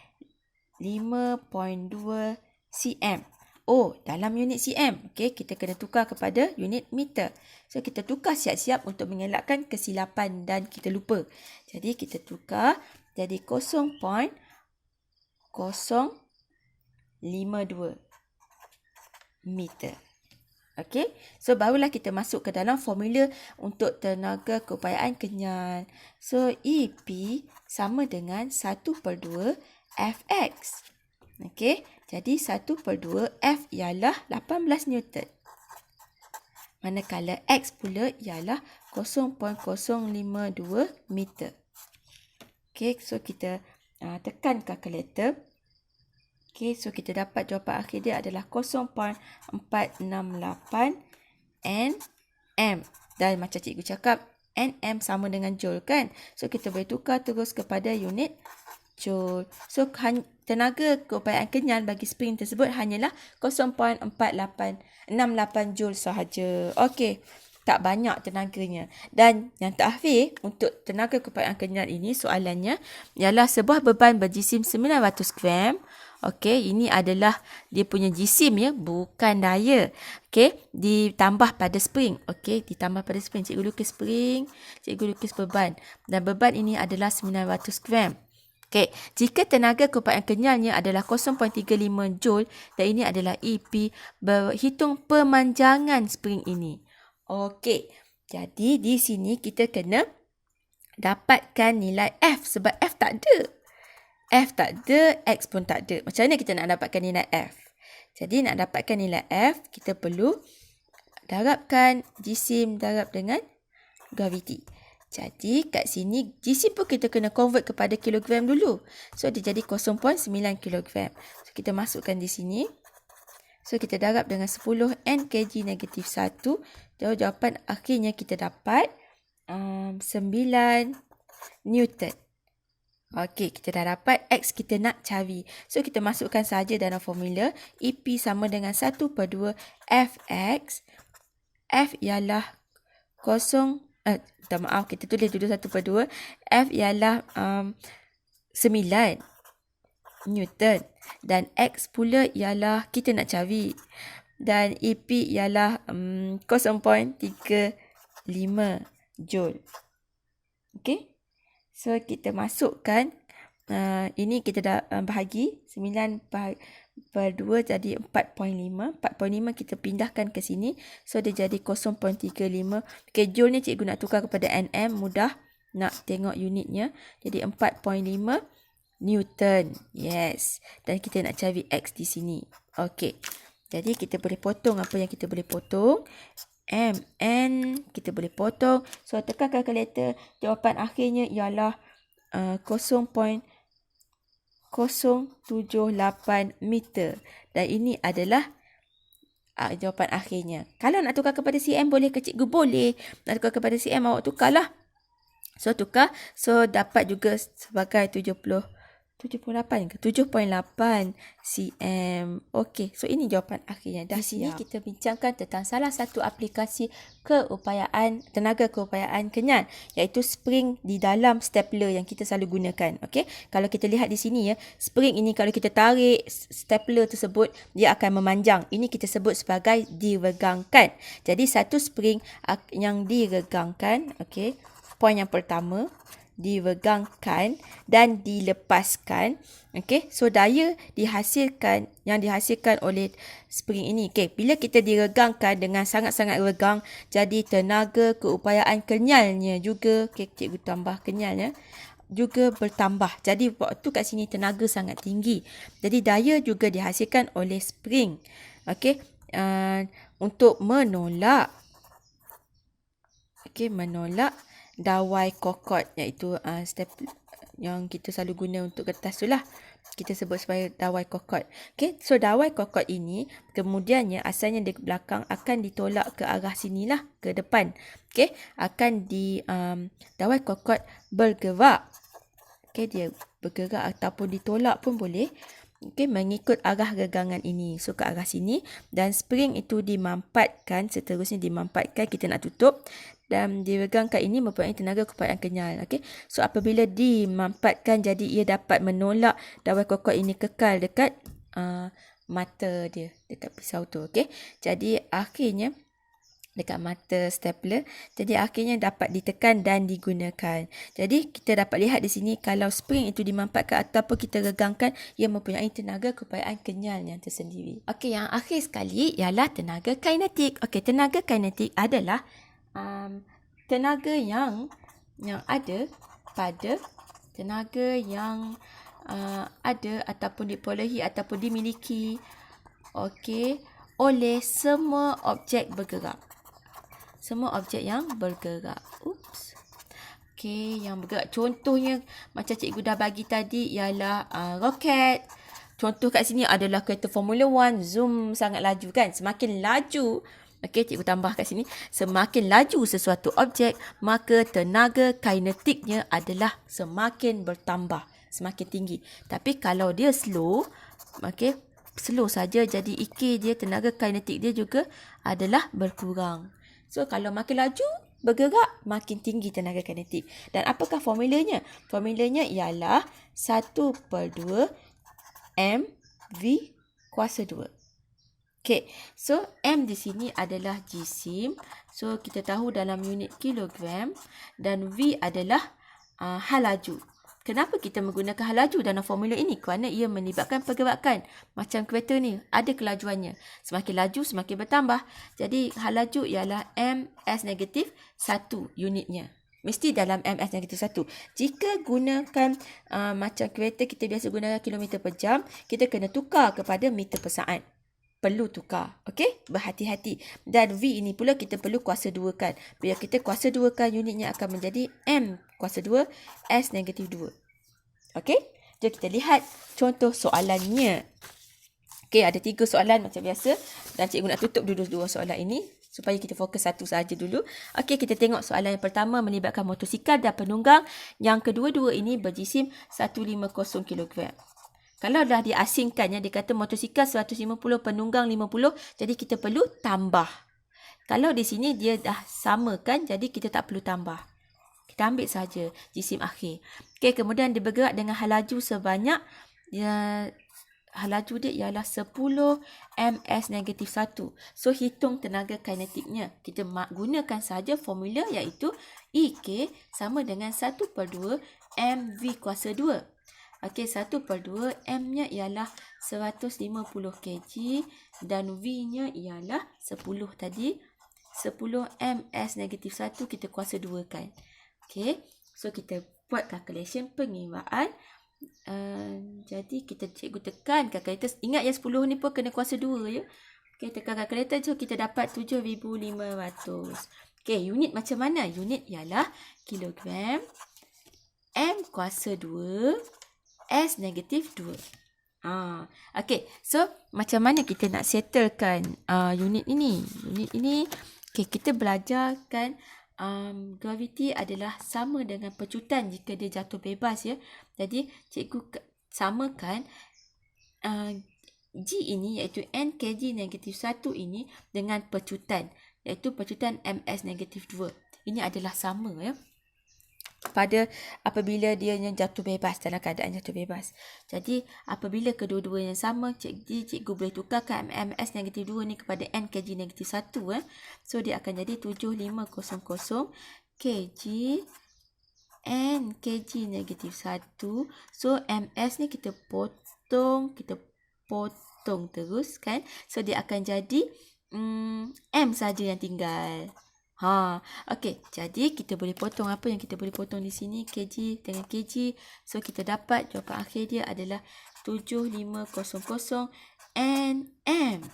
A: 5.2 cm. Dalam unit cm. Okey, kita kena tukar kepada unit meter. So, kita tukar siap-siap untuk mengelakkan kesilapan dan kita lupa. Jadi, kita tukar jadi 0.052 meter. Okey, so barulah kita masuk ke dalam formula untuk tenaga keupayaan kenyal. So, EP sama dengan 1/2 Fx. Okey, jadi 1/2 F ialah 18 Newton. Manakala X pula ialah 0.052 meter. Okey, so kita tekan kalkulator. Okey, so kita dapat jawapan akhir dia adalah 0.468 nm. Dan macam cikgu cakap, nm sama dengan joule kan? So, kita boleh tukar terus kepada unit joule. So, tenaga keupayaan kenyal bagi spring tersebut hanyalah 0.4868 joule sahaja. Okey, tak banyak tenaganya. Dan yang terakhir, untuk tenaga keupayaan kenyal ini, soalannya ialah sebuah beban berjisim 900 gram. Okey, ini adalah dia punya jisim ya, bukan daya. Okey, ditambah pada spring. Okey, ditambah pada spring. Cikgu lukis spring, cikgu lukis beban. Dan beban ini adalah 900 gram. Okey, jika tenaga keupayaan kenyalnya adalah 0.35 joule dan ini adalah EP, berhitung pemanjangan spring ini. Okey, jadi di sini kita kena dapatkan nilai F sebab F tak ada. F tak ada, X pun tak ada. Macam mana kita nak dapatkan nilai F? Jadi nak dapatkan nilai F, kita perlu darabkan jisim darab dengan graviti. Jadi kat sini jisim pun kita kena convert kepada kilogram dulu. So dia jadi 0.9 kilogram. So kita masukkan di sini. So kita darab dengan 10 N kg negatif 1. Jawapan akhirnya kita dapat 9 Newton. Okey, kita dah dapat X kita nak cari. So, kita masukkan saja dalam formula. EP sama dengan 1/2 Fx F ialah minta maaf, kita tulis dulu 1/2. F ialah 9 Newton. Dan X pula ialah kita nak cari. Dan EP ialah 0.35 Joule. Okay. So, kita masukkan. Ini kita dah bahagi. 9/2 jadi 4.5. 4.5 kita pindahkan ke sini. So, dia jadi 0.35. Okay, Joule ni cikgu nak tukar kepada NM. Mudah nak tengok unitnya. Jadi, 4.5 Newton. Yes. Dan kita nak cari X di sini. Okay. Jadi, kita boleh potong apa yang kita boleh potong. MN kita boleh potong. So, tekan kalkulator. Jawapan akhirnya ialah 0.078 meter. Dan ini adalah jawapan akhirnya. Kalau nak tukar kepada cm boleh ke cikgu? Boleh. Nak tukar kepada cm awak tukarlah. So, tukar. So, dapat juga sebagai 7.8 cm. Okey, so ini jawapan akhirnya. Dah di sini kita bincangkan tentang salah satu aplikasi tenaga keupayaan kenyal, iaitu spring di dalam stapler yang kita selalu gunakan. Okey, kalau kita lihat di sini ya, spring ini kalau kita tarik stapler tersebut, dia akan memanjang. Ini kita sebut sebagai diregangkan. Jadi satu spring yang diregangkan, okey, poin yang pertama, diregangkan dan dilepaskan. Okey, so daya yang dihasilkan oleh spring ini. Okey, bila kita diregangkan dengan sangat-sangat regang, jadi tenaga keupayaan kenyalnya juga, okey, cikgu tambah kenyalnya, juga bertambah. Jadi waktu kat sini tenaga sangat tinggi. Jadi daya juga dihasilkan oleh spring. Okey, untuk menolak dawai kokot, iaitu stapler yang kita selalu guna untuk kertas tu lah. Kita sebut sebagai dawai kokot. Okay, so dawai kokot ini kemudiannya asalnya di belakang akan ditolak ke arah sinilah, ke depan. Okay, akan dawai kokot bergerak. Okay, dia bergerak ataupun ditolak pun boleh. Okay, mengikut arah regangan ini. So, ke arah sini. Dan spring itu dimampatkan. Seterusnya dimampatkan. Kita nak tutup. Dan diregangkan ini mempunyai tenaga keupayaan kenyal. Okay. So, apabila dimampatkan, jadi ia dapat menolak dawai kokot ini kekal dekat mata dia. Dekat pisau tu. Okay. Jadi, akhirnya dekat mata stapler. Jadi akhirnya dapat ditekan dan digunakan. Jadi kita dapat lihat di sini kalau spring itu dimampatkan ataupun kita regangkan, ia mempunyai tenaga keupayaan kenyal yang tersendiri. Okey, yang akhir sekali ialah tenaga kinetik. Okey, tenaga kinetik adalah tenaga yang ada pada tenaga yang ada ataupun diperolehi ataupun dimiliki, okey, oleh semua objek bergerak. Semua objek yang bergerak. Okey, yang bergerak. Contohnya macam cikgu dah bagi tadi ialah roket. Contoh kat sini adalah kereta Formula 1. Zoom sangat laju kan. Semakin laju, okey, cikgu tambah kat sini. Semakin laju sesuatu objek, maka tenaga kinetiknya adalah semakin bertambah. Semakin tinggi. Tapi kalau dia slow, okey, slow saja, jadi EK dia, tenaga kinetik dia juga adalah berkurang. So, kalau makin laju bergerak, makin tinggi tenaga kinetik. Dan apakah formulanya? Formulanya ialah 1/2 mv kuasa 2. Okay, so M di sini adalah jisim. So, kita tahu dalam unit kilogram. Dan V adalah hal laju. Kenapa kita menggunakan hal laju dalam formula ini? Kerana ia melibatkan pergerakan. Macam kereta ni, ada kelajuannya. Semakin laju, semakin bertambah. Jadi, hal laju ialah ms-1 unitnya. Mesti dalam ms-1. Jika gunakan macam kereta, kita biasa gunakan kilometer per jam, kita kena tukar kepada meter per saat. Perlu tukar. Okey? Berhati-hati. Dan V ini pula kita perlu kuasa 2 kan. Bila kita kuasa 2 kan, unitnya akan menjadi M kuasa 2 S-2. Okey? Jom kita lihat contoh soalannya. Okey, ada 3 soalan macam biasa. Dan cikgu nak tutup dulu 2 soalan ini supaya kita fokus satu sahaja dulu. Okey, kita tengok soalan yang pertama melibatkan motosikal dan penunggang. Yang kedua-dua ini berjisim 150 kg. Kalau dah diasingkan, dia kata motosikal 150, penunggang 50, jadi kita perlu tambah. Kalau di sini dia dah sama kan, jadi kita tak perlu tambah. Kita ambil saja jisim akhir. Okey, kemudian dia bergerak dengan hal laju sebanyak, hal laju dia ialah 10 ms-1. So, hitung tenaga kinetiknya. Kita gunakan saja formula iaitu EK sama dengan 1/2 mv kuasa 2. Okey, 1/2 m-nya ialah 150 kg dan v-nya ialah 10 tadi. 10 ms-1 kita kuasa 2 kan. Okey, so kita buat calculation pengimbaan. Jadi cikgu tekan kalkulator. Ingat yang 10 ni pun kena kuasa 2 ya. Okey, tekan kalkulator. So kita dapat 7,500. Okey, unit macam mana? Unit ialah kilogram m kuasa 2 s negatif 2. Okey, so macam mana kita nak settlekan unit ini? Unit ini, okey, kita belajarkan graviti adalah sama dengan pecutan jika dia jatuh bebas ya. Jadi cikgu samakan G ini iaitu N kg negatif 1 ini dengan pecutan iaitu pecutan ms negatif 2. Ini adalah sama ya. Pada apabila dia yang jatuh bebas, dalam keadaan jatuh bebas. Jadi apabila kedua-dua yang sama, cikgu boleh tukarkan ms negatif 2 ni kepada n kg negatif 1 So dia akan jadi 7500 kg n kg negatif 1. So ms ni kita potong terus kan. So dia akan jadi m saja yang tinggal. Okey, jadi kita boleh potong apa yang kita boleh potong di sini, kg dengan kg. So kita dapat jawapan akhir dia adalah 7500 nm.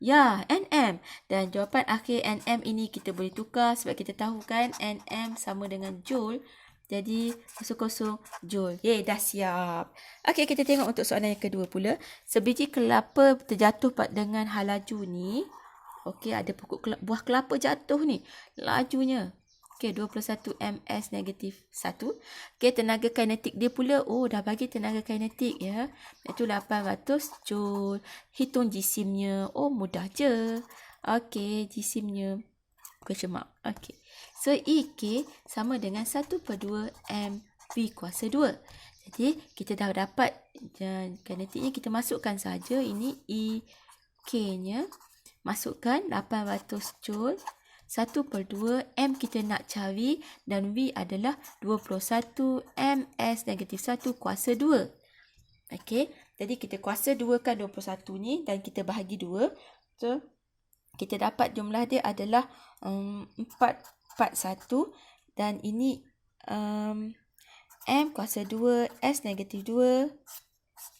A: Ya, nm. Dan jawapan akhir nm ini kita boleh tukar sebab kita tahu kan nm sama dengan joule. Jadi 00 joule. Dah siap. Okey, kita tengok untuk soalan yang kedua pula. Sebiji kelapa terjatuh dengan hal laju ni. Okey, ada pokok buah kelapa jatuh ni. Lajunya. Okey, 21 ms negatif 1. Okey, tenaga kinetik dia pula. Dah bagi tenaga kinetik ya. Iaitu 800 joule. Hitung jisimnya. Mudah je. Okey, jisimnya. Question mark. Okey. So, EK sama dengan 1/2 mv kuasa 2. Jadi, kita dah dapat kinetiknya. Kita masukkan saja. Ini EK-nya. Masukkan 800 joule. 1/2 M kita nak cari dan V adalah 21 ms negatif 1 kuasa 2. Okey, jadi kita kuasa 2 kan 21 ni dan kita bahagi 2. So, kita dapat jumlah dia adalah 441 dan ini M kuasa 2 S negatif 2.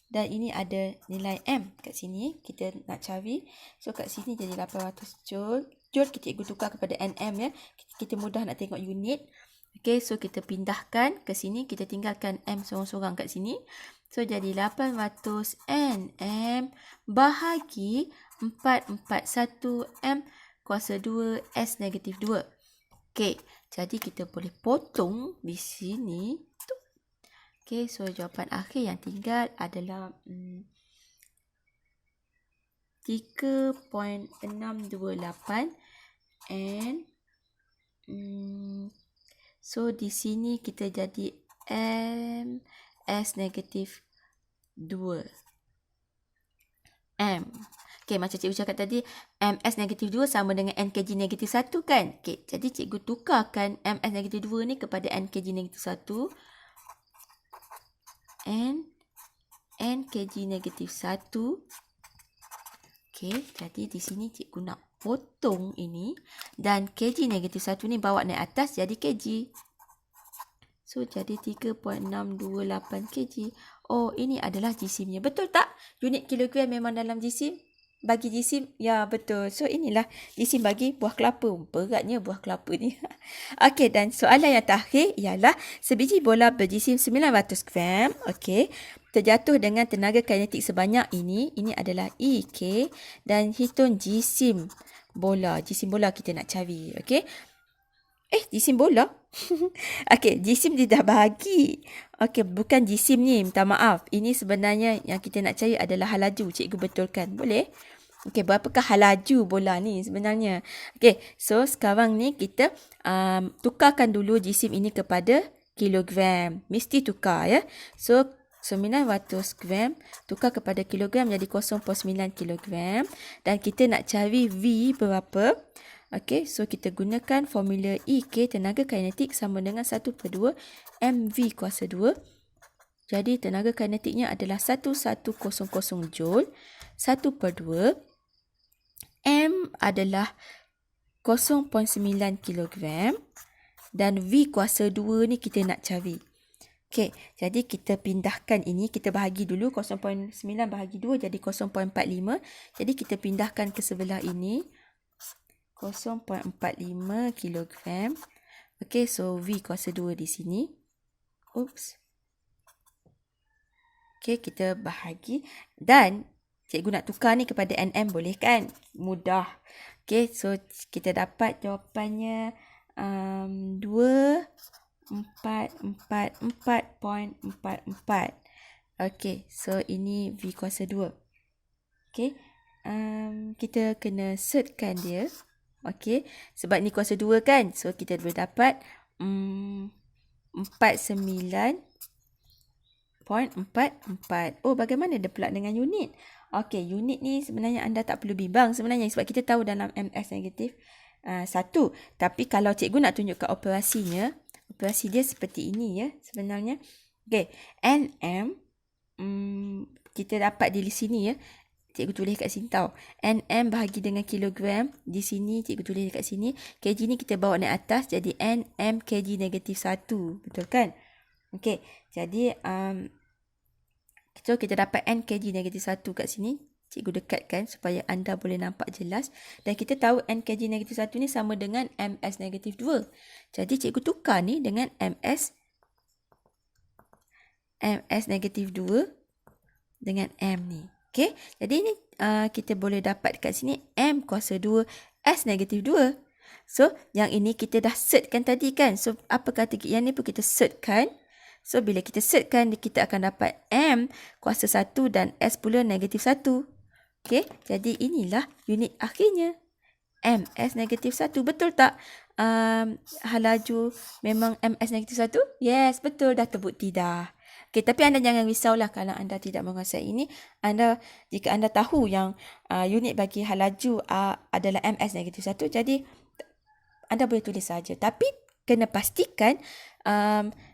A: Dan ini ada nilai M kat sini. Kita nak cari. So, kat sini jadi 800 joule. Joule kita tukar kepada Nm ya. Kita mudah nak tengok unit. Okay, so kita pindahkan ke sini. Kita tinggalkan M sorang-sorang kat sini. So, jadi 800 Nm bahagi 441 M kuasa 2 S negatif 2. Okay, jadi kita boleh potong di sini. Okay, so jawapan akhir yang tinggal adalah 3.628 and so di sini kita jadi ms negatif 2 m. Okay, macam cikgu cakap tadi, ms negatif 2 sama dengan n kg negatif 1 kan. Okay, jadi cikgu tukarkan ms negatif 2 ni kepada n kg negatif 1. N kg negatif 1. Okey, jadi di sini cikgu nak potong ini dan kg negatif 1 ni bawa naik atas jadi kg. So, jadi 3.628 kg. Ini adalah jisimnya. Betul tak? Unit kilogram memang dalam jisim? Bagi jisim? Ya, betul. So, inilah jisim bagi buah kelapa. Beratnya buah kelapa ni. Okey, dan soalan yang terakhir ialah sebiji bola berjisim 900 gram. Okey, terjatuh dengan tenaga kinetik sebanyak ini. Ini adalah EK dan hitung jisim bola. Jisim bola kita nak cari. Okey. Jisim bola? Okey, jisim dia dah bahagi. Okey, bukan jisim ni. Minta maaf. Ini sebenarnya yang kita nak cari adalah hal laju. Cikgu betulkan. Boleh? Okey, berapakah halaju bola ni sebenarnya? Okey, so sekarang ni kita tukarkan dulu jisim ini kepada kilogram. Mesti tukar ya. So 900 gram tukar kepada kilogram jadi 0.9 kilogram. Dan kita nak cari V berapa. Okey, so kita gunakan formula EK, tenaga kinetik sama dengan 1/2 mV kuasa 2. Jadi tenaga kinetiknya adalah 1100 joule. 1/2 M adalah 0.9 kilogram dan V kuasa 2 ni kita nak cari. Okey, jadi kita pindahkan ini, kita bahagi dulu 0.9 bahagi 2 jadi 0.45. Jadi kita pindahkan ke sebelah ini 0.45 kilogram. Okey, so V kuasa 2 di sini. Oops. Okey, kita bahagi dan cikgu nak tukar ni kepada NM boleh kan? Mudah. Okay, so kita dapat jawapannya 244.44. Okay, so ini V kuasa 2. Okay, kita kena setkan dia. Okay, sebab ni kuasa 2 kan? So kita boleh dapat 49.44. Oh, bagaimana dia pula dengan unit? Okey, unit ni sebenarnya anda tak perlu bimbang sebenarnya sebab kita tahu dalam MS negatif 1. Tapi kalau cikgu nak tunjukkan operasinya, operasi dia seperti ini ya sebenarnya. Okey, NM kita dapat di sini ya. Cikgu tulis kat sini tau. NM bahagi dengan kilogram. Di sini cikgu tulis kat sini. kg ni kita bawa naik atas jadi NM kg negatif 1. Betul kan? Okey, jadi so kita dapat N kg negatif 1 kat sini. Cikgu dekatkan supaya anda boleh nampak jelas. Dan kita tahu N kg negatif 1 ni sama dengan MS negatif 2. Jadi cikgu tukar ni dengan MS negatif 2 dengan M ni. Okey, jadi ni kita boleh dapat kat sini M kuasa 2 S negatif 2. So yang ini kita dah setkan tadi kan. So apa kata yang ni pun kita setkan. So, bila kita setkan, kita akan dapat M kuasa 1 dan S pula negatif 1. Okey, jadi inilah unit akhirnya. MS negatif 1. Betul tak? Halaju memang MS negatif 1? Yes, betul. Dah terbukti dah. Okey, tapi anda jangan risaulah kalau anda tidak menguasai ini. Jika anda tahu yang unit bagi halaju adalah MS negatif 1, jadi anda boleh tulis saja. Tapi, kena pastikan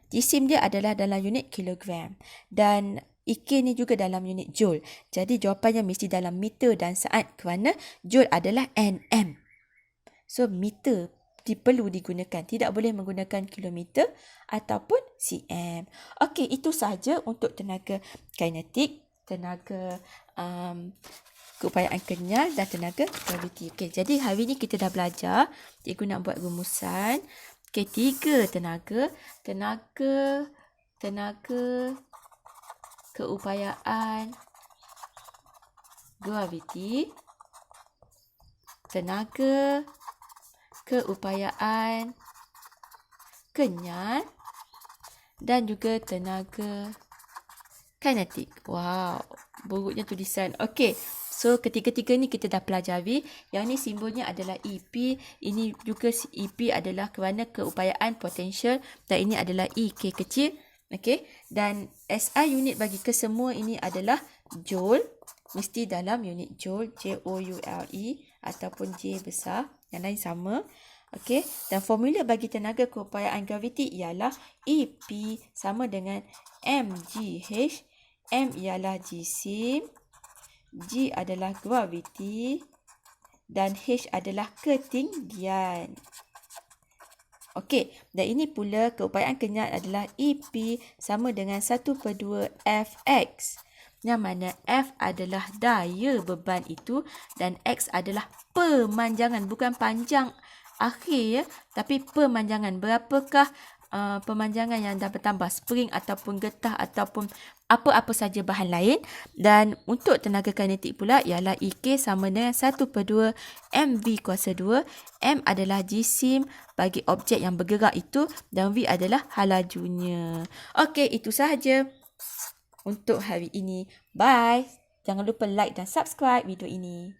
A: jisim dia adalah dalam unit kilogram dan EK ni juga dalam unit joule. Jadi jawapannya mesti dalam meter dan saat kerana joule adalah NM. So meter perlu digunakan. Tidak boleh menggunakan kilometer ataupun cm. Okey, itu sahaja untuk tenaga kinetik, tenaga keupayaan kenyal dan tenaga graviti. Okey, jadi hari ni kita dah belajar. Cikgu nak buat rumusan. Okey, 3 tenaga keupayaan graviti, tenaga keupayaan kenyal dan juga tenaga kinetik. Wow, buruknya tulisan. Okey. So, ketiga-tiga ni kita dah pelajari. Yang ni simbolnya adalah EP. Ini juga EP adalah kerana keupayaan potensial. Dan ini adalah EK kecil. Okey. Dan SI unit bagi kesemua ini adalah joule. Mesti dalam unit joule. Joule ataupun J besar. Yang lain sama. Okey. Dan formula bagi tenaga keupayaan graviti ialah EP sama dengan mgh. M ialah jisim. G adalah graviti dan H adalah ketinggian. Okey, dan ini pula keupayaan kenyal adalah EP sama dengan 1/2 Fx. Yang mana F adalah daya beban itu dan X adalah pemanjangan, bukan panjang akhir ya, tapi pemanjangan. Berapakah pemanjangan yang dah bertambah, spring ataupun getah ataupun apa-apa saja bahan lain. Dan untuk tenaga kinetik pula ialah EK sama dengan 1/2 mV kuasa 2. M adalah jisim bagi objek yang bergerak itu dan V adalah halajunya. Okey, itu sahaja untuk hari ini. Bye. Jangan lupa like dan subscribe video ini.